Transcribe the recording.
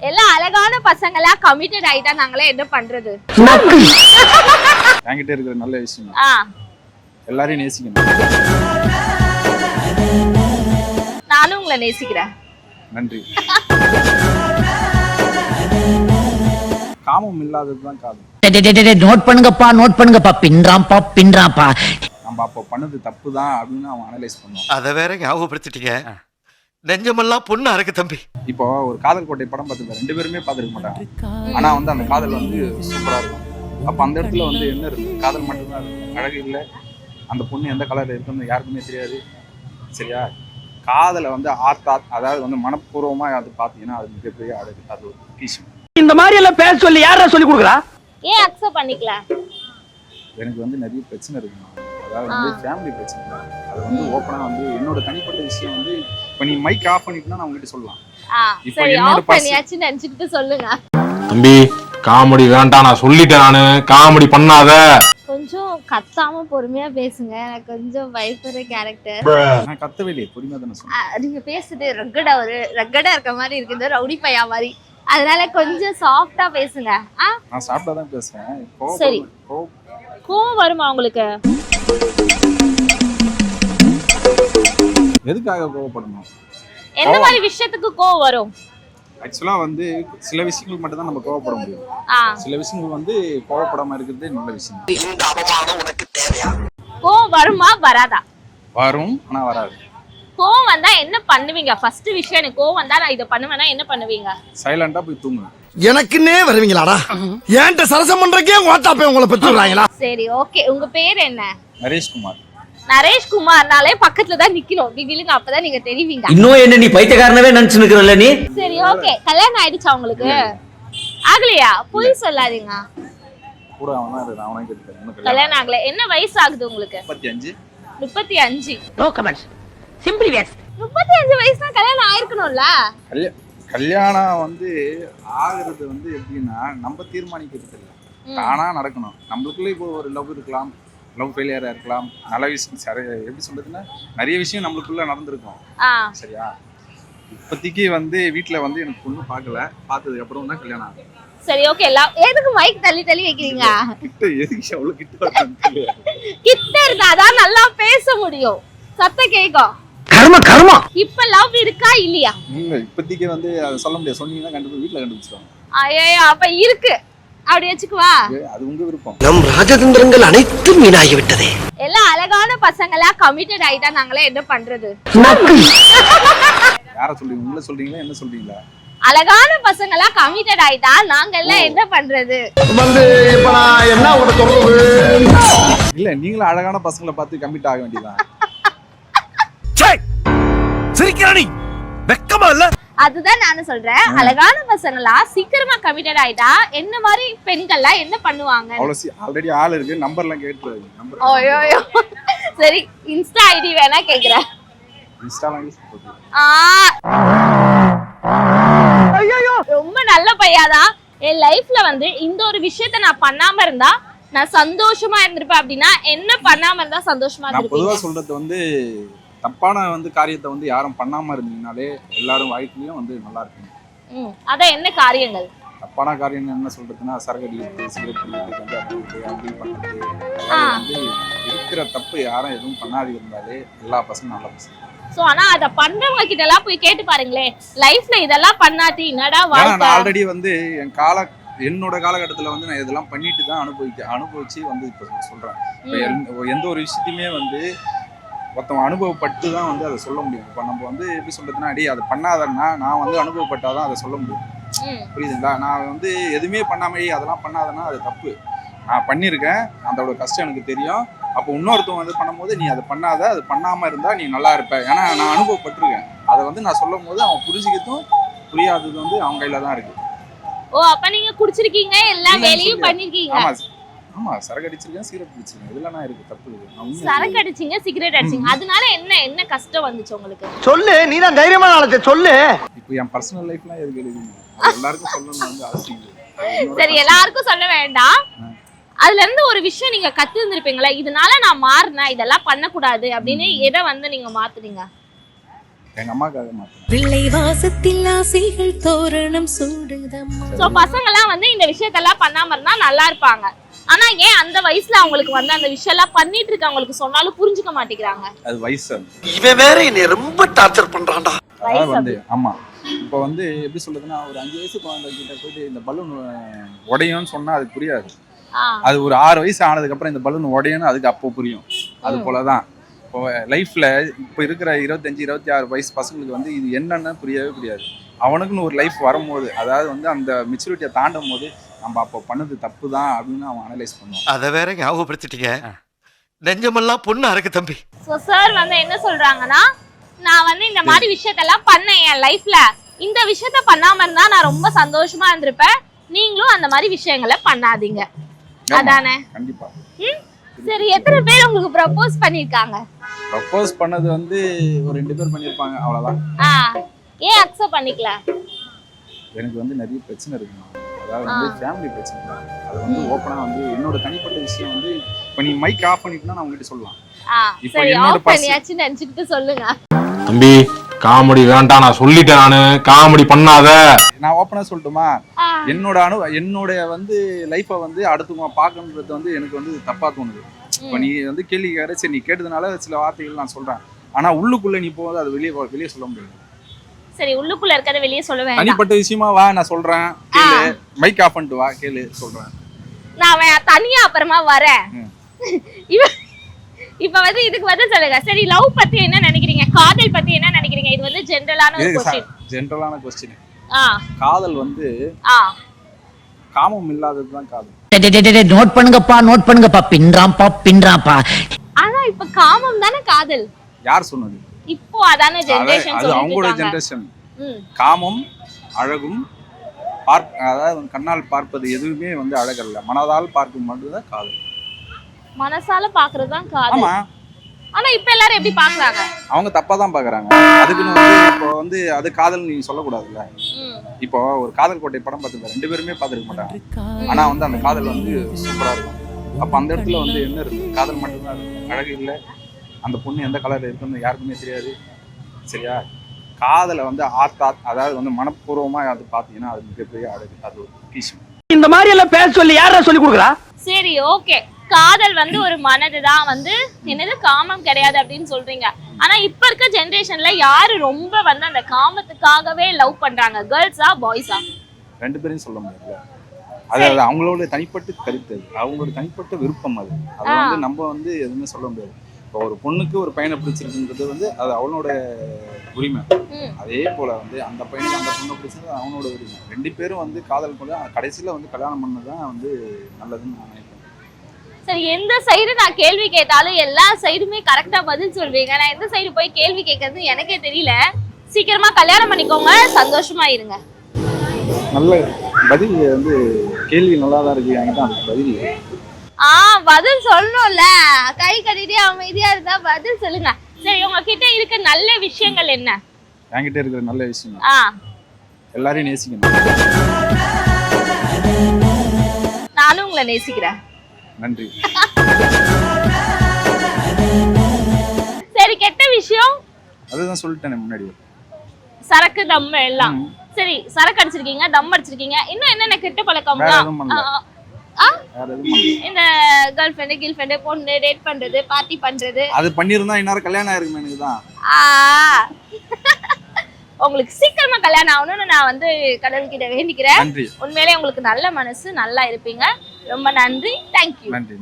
எல்லா அழகான பசங்களா கமிட்டட் ஆயிட்டா நாங்களே என்ன பண்றது? என்கிட்ட இருக்கிற நல்ல விஷயம் எல்லாரையும் நேசிக்கணும். நானும் உங்களை நேசிக்கிறேன். நன்றி. காமம் இல்லாததுதான் காதல். நோட் பண்ணுங்கப்பா பின்றாம்பா. நம்ம அப்போ பண்ணது தப்பு தான் அப்படின்னு அவன் அனலைஸ் பண்ணுவான். அதை வேற ஞாபகப்படுத்திட்டீங்க. நெஞ்சமெல்லாம் பொண்ணா இருக்கு தம்பி. இப்போ ஒரு காதல் கோட்டை படம் பார்த்துருக்க 2 பேருமே பார்த்துருக்க மாட்டாங்க. ஆனா வந்து அந்த காதல் வந்து சூப்பரா இருக்கும். அப்ப அந்த இடத்துல வந்து என்ன இருக்கு? காதல் மட்டும்தான் இருக்கும். அழகு இல்லை, அந்த பொண்ணு எந்த கலர்ல இருக்குன்னு யாருக்குமே தெரியாது. சரியா? காதலை வந்து அதாவது வந்து மனப்பூர்வமா அது பாத்தீங்கன்னா அது மிகப்பெரிய அழகு. அது ஒரு பொக்கிஷம். இந்த மாதிரி எல்லாம் பேச சொல்லி யாரா சொல்லி கொடுக்குறா? ஏன் அக்செப்ட் பண்ணிக்கல? எனக்கு வந்து நிறைய பிரச்சனை இருக்கு. அதாவது வந்து ஃபேமிலி பிரச்சனை தான். அது வந்து ஓப்பனா வந்து என்னோட தனிப்பட்ட விஷயம் வந்து இப்போ நீ மைக் ஆஃப் பண்ணிட்டா நான் உங்ககிட்ட சொல்லலாம். இப்போ என்னோட பண்ணியாச்சு நினைச்சிட்டு சொல்லுங்க. தம்பி காமெடி வேண்டாம், நான் சொல்லிட்டேன். நானு காமெடி பண்ணாத. கொஞ்சம் கத்தாம பொறுமையா பேசுங்க. எனக்கு கொஞ்சம் பயப்படுற கேரக்டர். நான் கத்தவே இல்லையே, பொறுமையா தானே சொன்னேன். நீங்க பேசுறது ரக்கடா இருக்க மாதிரி இருக்கு, இந்த ரவுடி பையா மாதிரி. அதனால கொஞ்சம் சாஃப்டா பேசுங்க. நான் சாஃப்டா தான் பேசுறேன். சரி, கோவம் வருமா உங்களுக்கு? எதுக்காக கோவப்படணும்? எந்த மாதிரி விஷயத்துக்கு கோவம் வரும்? ஆக்சுவலா வந்து சில விஷயங்களுக்கு மட்டும் தான் நம்ம கோவப்பட முடியும். சில விஷயங்கள் வந்து கோவப்படாம இருக்கிறது நல்ல விஷயம். இந்த அவமானம் உனக்கு தேவையா? கோவம் வருமா வராதா? வரும், ஆனா வராது. கோவம் வந்தா என்ன பண்ணுவீங்க? ஃபர்ஸ்ட் விஷயம், எனக்கு கோவம் வந்தா நான் இத பண்ணுவேனா என்ன பண்ணுவீங்க? சைலண்டா போய் தூங்குங்க. எனக்குன்னே வருவீங்களாடா? ஏன்ட்ட சரசம் பண்றக்கே ஓட்டா போய் உங்களை பெற்றுறாங்களா? சரி, ஓகே. உங்க பேர் என்ன? நரேஷ்குமார். நரேஷ்குமார்னாலே பக்கத்துல தான் நிக்கணும். விவிலுங்க, அப்பதான் நீங்க தெரிவிங்க. இன்னும் என்ன நீ பைத்தியக்காரனவே நினைச்சு நிக்கிறல்ல நீ? சரி, ஓகே. கல்யாணம் ஆயிடுச்சா உங்களுக்கு? ஆகலையா? பொய் சொல்லாதீங்க. கூட அவனே கேட்கிறேன். கல்யாணம் ஆகல. என்ன வயசு ஆகுது உங்களுக்கு? 35. 35. No comments. Simply waste. 35 வயசுனா கல்யாணம் ஆயிருக்கணும்ல? கல்யாணம் வந்து ஆகுறது வந்து எப்படின்னா நம்ம தீர்மானிக்கிறது இல்லை, தானா நடக்கணும். நம்மளுக்குள்ள இப்போ ஒரு லவ் இருக்கலாம், லவ் ஃபெயிலியரா இருக்கலாம், நல்ல விஷயம் எப்படி சொல்றதுன்னா நிறைய விஷயம் நம்மளுக்குள்ள நடந்திருக்கும். சரியா? இப்போதைக்கு வந்து வீட்டுல வந்து எனக்கு பொண்ணு பார்க்கல, பார்த்ததுக்கு அப்புறம் தான் கல்யாணம் ஆகும். சரி, ஓகே. எதுக்கு மைக் தள்ளி தள்ளி வைக்கிறீங்க? கிட்ட எதுக்கு அவ்வளவு கிட்ட கிட்ட இருந்தாதான் நல்லா பேச முடியும், சத்தம் கேட்கும். கர்மா இப்ப லவ் இருக்கா இல்லையா? இல்ல, இப்போதைக்கு வந்து அதை சொல்ல முடியாது. சொன்னீங்கன்னா கண்டிப்பா வீட்டுல கண்டுபிடிச்சிருவாங்க. ஐயோ, அப்ப இருக்கு, அப்படி வச்சுக்குவா. அது உங்க விருப்பம். நம் ராஜதந்திரங்கள் அனைத்தும் வீணாகி விட்டதே. எல்லா அழகான பசங்களா கமிட்டட் ஆயிட்டா நாங்களே என்ன பண்றது? யார சொல்றீங்க? உங்களை சொல்றீங்களா என்ன சொல்றீங்களா? அழகான பசங்களா கமிட்டட் ஆயிட்டா நாங்க எல்லாம் என்ன பண்றது? வந்து இப்ப நான் என்ன உங்க சொல்றது? இல்ல, நீங்களும் அழகான பசங்களை பார்த்து கமிட் ஆக வேண்டியதான். சிரிக்கிறானி வெக்கமா இல்ல? அதுதான் நானும் சொல்றேன். அழகான பசங்களா சீக்கிரமா கமிட்டட் ஆயிட்டா என்ன மாதிரி பெண்கள்லாம் என்ன பண்ணுவாங்க? ஆல்ரெடி ஆள் இருக்கு, நம்பர்லாம் கேட்டுறாங்க. நம்பர் ஐயோ, சரி, இன்ஸ்டா ஐடி வேணா கேக்குறேன். இன்ஸ்டாலாம் யூஸ் பண்ணுங்க. ஐயோ, ரொம்ப நல்ல பையாதான். என் லைஃப்ல வந்து இந்த ஒரு விஷயத்த நான் பண்ணாம இருந்தா நான் சந்தோஷமா இருந்திருப்பேன். அப்படின்னா என்ன பண்ணாம இருந்தா சந்தோஷமா இருந்திருப்பீங்க? நான் பொதுவா சொல்றது வந்து தப்பான வந்து காரியத்தை வந்து யாரும் பண்ணாம இருந்தீங்கனாலே எல்லாரும் வாழ்க்கையிலும் வந்து நல்லா இருப்பீங்க. அதான் என்ன காரியங்கள்? தப்பான காரியம் என்ன சொல்றதுன்னா சரக்கு அடிக்கிறது, சிகரெட் அடிக்கிறது, கஞ்சா அடிக்கிறது, அப்படி பண்றது. வந்து இருக்கிற தப்பு யாரும் எதுவும் பண்ணாது இருந்தாலே எல்லா பசங்களும் நல்ல பசங்க. சோ ஆனா அத பண்றவங்க கிட்ட எல்லாம் போய் கேட்டு பாருங்களேன், லைஃப்ல இதெல்லாம் பண்ணாட்டி என்னடா வாழ்க்கை. நான் ஆல்ரெடி வந்து என்னோட காலகட்டத்துல வந்து நான் இதெல்லாம் பண்ணிட்டு தான் அனுபவிச்சு வந்து இப்ப சொல்றேன். எந்த ஒரு விஷயத்தையுமே வந்து ஒருத்தவங்க அனுபவப்பட்டு தான் வந்து அதை சொல்ல முடியும். இப்போ நம்ம வந்து எப்படி சொல்றதுன்னா, அடி அதை பண்ணாதன்னா நான் வந்து அனுபவப்பட்டாதான் அதை சொல்ல முடியும். புரியுதுங்களா? நான் வந்து எதுவுமே பண்ணாம அதெல்லாம் பண்ணாதன்னா அது தப்பு. நான் பண்ணியிருக்கேன், அதோட கஷ்டம் எனக்கு தெரியும். அப்போ இன்னொருத்தவங்க வந்து பண்ணும்போது நீ அதை பண்ணாத, அது பண்ணாம இருந்தா நீ நல்லா இருப்ப. ஏன்னா நான் அனுபவப்பட்டிருக்கேன். அதை வந்து நான் சொல்லும் போது அவன் புரிஞ்சுக்கிறதும் புரியாதது வந்து அவங்க கையில தான் இருக்கு. ஓ, அப்ப நீங்க குடிச்சிருக்கீங்க, எல்லா வேலையும் பண்ணிருக்கீங்க. ஆமா, சரக்கு அடிச்சிருக்கேன், சிகரெட் அடிச்சிருக்கேன், இதெல்லாம் நான் இருக்கு தப்பு. சரக்கு அடிச்சீங்க, சிகரெட் அடிச்சீங்க, அதனால என்ன கஷ்டம் வந்துச்சு உங்களுக்கு? சொல்லு, நீ தான் தைரியமான ஆளு, சொல்லு. இப்போ என் பர்சனல் லைஃப்லாம் எதுக்கு எழுதுங்க? எல்லாருக்கும் சொல்லணும் வந்து அவசியம் இல்லை. சரி, எல்லாருக்கும் சொல்ல வேண்டாம். அதுல இருந்து ஒரு விஷயம் நீங்க கத்து இருந்திருப்பீங்களா, இதனால நான் மாறினேன், இதெல்லாம் பண்ணக்கூடாது அப்படின்னு எதை வந்து நீங்க மாத்துறீங்க? எங்க அம்மாக்காக மாத்தேன். பிள்ளை வாசத்தில் ஆசைகள் தோரணம் சூடுதம்மா. சோ பசங்க எல்லாம் வந்து இந்த விஷயத்தெல்லாம் பண்ணாம இருந்தா நல்லா இருப்பாங்க. ஆனா ஏன் அந்த வயசுல அவங்களுக்கு வந்து அந்த விஷயம் எல்லாம் பண்ணிட்டு இருக்கவங்களுக்கு சொன்னாலும் புரிஞ்சுக்க மாட்டேங்கிறாங்க? அது வயசு. இவன் வேற என்னை ரொம்ப டார்ச்சர் பண்றான்டா. அதாவது வந்து ஆமா இப்போ வந்து எப்படி சொல்றதுன்னா ஒரு 5 வயசு குழந்தை கிட்ட போயிட்டு இந்த பலூன் உடையும்னு சொன்னா அது புரியாது. அது ஒரு 6 வயசு ஆனதுக்கு அப்புறம் இந்த பலூன் உடையணும் அதுக்கு அப்போ புரியும். அது போலதான் இப்போ லைஃப்ல இப்போ இருக்கிற 25-26 வயசு பசங்களுக்கு வந்து இது என்னன்னு புரியவே புரியாது. அவனுக்குன்னு ஒரு லைஃப் வரும்போது அதாவது வந்து அந்த மெச்சூரிட்டியை தாண்டும் போது நம்ம அப்போ பண்ணது தப்பு தான் அப்படின்னு அவன் அனலைஸ் பண்ணுவான். அதை வேற ஞாபகப்படுத்திட்டீங்க. நெஞ்சமெல்லாம் பொண்ணா இருக்கு தம்பி. சோ சார் வந்து என்ன சொல்றாங்கன்னா, நான் வந்து இந்த மாதிரி விஷயத்தெல்லாம் பண்ணேன் என் லைஃப்ல, இந்த விஷயத்த பண்ணாம இருந்தா நான் ரொம்ப சந்தோஷமா இருந்திருப்பேன், நீங்களும் அந்த மாதிரி விஷயங்களை பண்ணாதீங்க. அதானே? கண்டிப்பா. சரி, எத்தனை பேர் உங்களுக்கு ப்ரப்போஸ் பண்ணிருக்காங்க? ப்ரப்போஸ் பண்ணது வந்து ஒரு 2 பேர் பண்ணிருப்பாங்க, அவ்வளவுதான். ஏன் அக்செப்ட் பண்ணிக்கல? எனக்கு வந்து நிறைய பிரச்சனை இருக்குமா, அதாவது வந்து ஃபேமிலி பிரச்சனை தான். அது வந்து ஓப்பனா வந்து என்னோட தனிப்பட்ட விஷயம் வந்து இப்போ நீ மைக் ஆஃப் பண்ணிட்டா நான் உங்ககிட்ட சொல்லலாம். சரி, ஆஃப் பண்ணியாச்சு நினைச்சிட்டு சொல்லுங்க. தம்பி காமெடி வேண்டாம் நான் சொல்லிட்டேன், நானு காமெடி பண்ணாத. நான் ஓப்பனா சொல்லட்டுமா, என்னோட வந்து லைஃபை வந்து அடுத்தவங்க பார்க்கணுன்றது வந்து எனக்கு வந்து தப்பா தோணுது. இப்போ நீ வந்து கேள்வி கேட்க, சரி நீ கேட்டதுனால சில வார்த்தைகள் நான் சொல்றேன். ஆனா உள்ளுக்குள்ள நீ போகுது அது வெளியே சொல்ல முடியாது. சரி, உள்ளுக்குள்ள இருக்கத வெளியே சொல்ல வேண்டாம். தனிப்பட்ட விஷயமா வா, நான் சொல்றேன் கேளு. மைக் ஆஃப் பண்ணிட்டு வா, கேளு சொல்றேன். நான் தனியா அப்புறமா வரேன். இப்ப வந்து இதுக்கு வந்து சொல்லுங்க. சரி, லவ் பத்தி என்ன நினைக்கிறீங்க, காதல் பத்தி என்ன நினைக்கிறீங்க? இது வந்து ஜெனரலான ஒரு क्वेश्चन. ஜெனரலான क्वेश्चन. காதல் வந்து காமம் இல்லாததுதான் காதல். நோட் பண்ணுங்கப்பா பின்றாம்பா. ஆனா இப்ப காமம் தானே காதல். யார் சொன்னது? இப்போ அதானே ஜெனரேஷன் அது அவங்களோட ஜெனரேஷன். காமம் அழகும் அதாவது கண்ணால் பார்ப்பது எதுவுமே வந்து அழகல்ல, மனதால் பார்க்கும் மட்டும்தான் காதல். மனசால பாக்குறது தான் காதல். ஆமா. ஆனா இப்ப எல்லாரும் எப்படி பாக்குறாங்க? அவங்க தப்பா தான் பாக்குறாங்க. அதுக்குன்னு வந்து இப்போ வந்து அது காதல் நீ சொல்லக்கூடாதுல்ல. இப்போ ஒரு காதல் கோட்டை படம் பார்த்துருக்க 2 பேருமே பார்த்துருக்க மாட்டாங்க. ஆனா வந்து அந்த காதல் வந்து சூப்பரா இருக்கும். அப்ப அந்த இடத்துல வந்து என்ன இருக்கு, காதல் மட்டும்தான் இருக்கு, அழகு இல்லை. அந்த பொண்ணு எந்த கலர்ல இருக்குன்னு யாருக்குமே தெரியாது. சரியா? காதலை வந்து அதாவது வந்து மனப்பூர்வமா அது பாத்தீங்கன்னா அது மிகப்பெரிய அழகு, அது ஒரு பொக்கிஷம். இந்த மாதிரி எல்லாம் பேச சொல்லி யாரா சொல்லி கொடுக்குறா? சரி, ஓகே, காதல் வந்து ஒரு மனதுதான் வந்து என்னது, காமம் கிடையாது அப்படின்னு சொல்றீங்க. ஆனா இப்ப இருக்க ஜெனரேஷன்ல யாரு ரொம்ப வந்து அந்த காமத்துக்காகவே லவ் பண்றாங்க, கேர்ள்ஸா பாய்ஸா? 2 பேரையும் சொல்ல முடியல. அது அவங்களோட தனிப்பட்ட கருத்து, அவங்களோட தனிப்பட்ட விருப்பம். அது வந்து நம்ம வந்து எதுவுமே சொல்ல முடியாது. இப்போ ஒரு பொண்ணுக்கு ஒரு பையனை பிடிச்சிருக்குன்றது வந்து அது அவனோட உரிமை. அதே போல வந்து அந்த பையனுக்கு அந்த பொண்ணை பிடிச்சது அவனோட உரிமை. 2 பேரும் வந்து காதல் கூட கடைசியில வந்து கல்யாணம் பண்ணதான் வந்து நல்லதுன்னு நான் நினைக்கிறேன். சரி, எந்த சைடு நான் கேள்வி கேட்டாலும் எல்லா சைடுமே கரெக்டா பதில் சொல்வீங்க. நான் எந்த சைடு போய் கேள்வி கேட்கறது எனக்கே தெரியல. சீக்கிரமா கல்யாணம் பண்ணிக்கோங்க, சந்தோஷமா இருங்க. நல்ல பதில் வந்து கேள்வி நல்லா தான் இருக்கு. என்கிட்ட அந்த பதில் பதில் சொல்லணும்ல, கை கட்டிட்டே அமைதியா இருந்தா பதில் சொல்லுங்க. சரி, உங்ககிட்ட இருக்க நல்ல விஷயங்கள் என்ன? என்கிட்ட இருக்கிற நல்ல விஷயம் எல்லாரையும் நேசிக்கணும். நானும் உங்களை நேசிக்கிறேன். நன்றி. சரி, கெட்ட விஷயம்? அதுதான் சொல்லிட்டேன் முன்னாடி. சரக்கு தம் எல்லாம். சரி, சரக்கு அடிச்சிருக்கீங்க, தம் அடிச்சிருக்கீங்க, இன்னும் என்னென்ன கெட்ட பழக்கம்? இந்த கேர்ள் ஃப்ரெண்ட் கில் ஃப்ரெண்ட் பொண்ணு டேட் பண்றது, பார்ட்டி பண்றது, அது பண்ணிருந்தா இன்னொரு கல்யாணம் ஆயிருக்கும் எனக்கு தான். உங்களுக்கு சீக்கிரமா கல்யாணம் ஆகணும்னு நான் வந்து கடவுள்கிட்ட வேண்டிக்கிறேன். உண்மையிலே உங்களுக்கு நல்ல மனசு, நல்லா இருப்பீங்க. ரொம்ப நன்றி. தேங்க்யூ. நன்றி.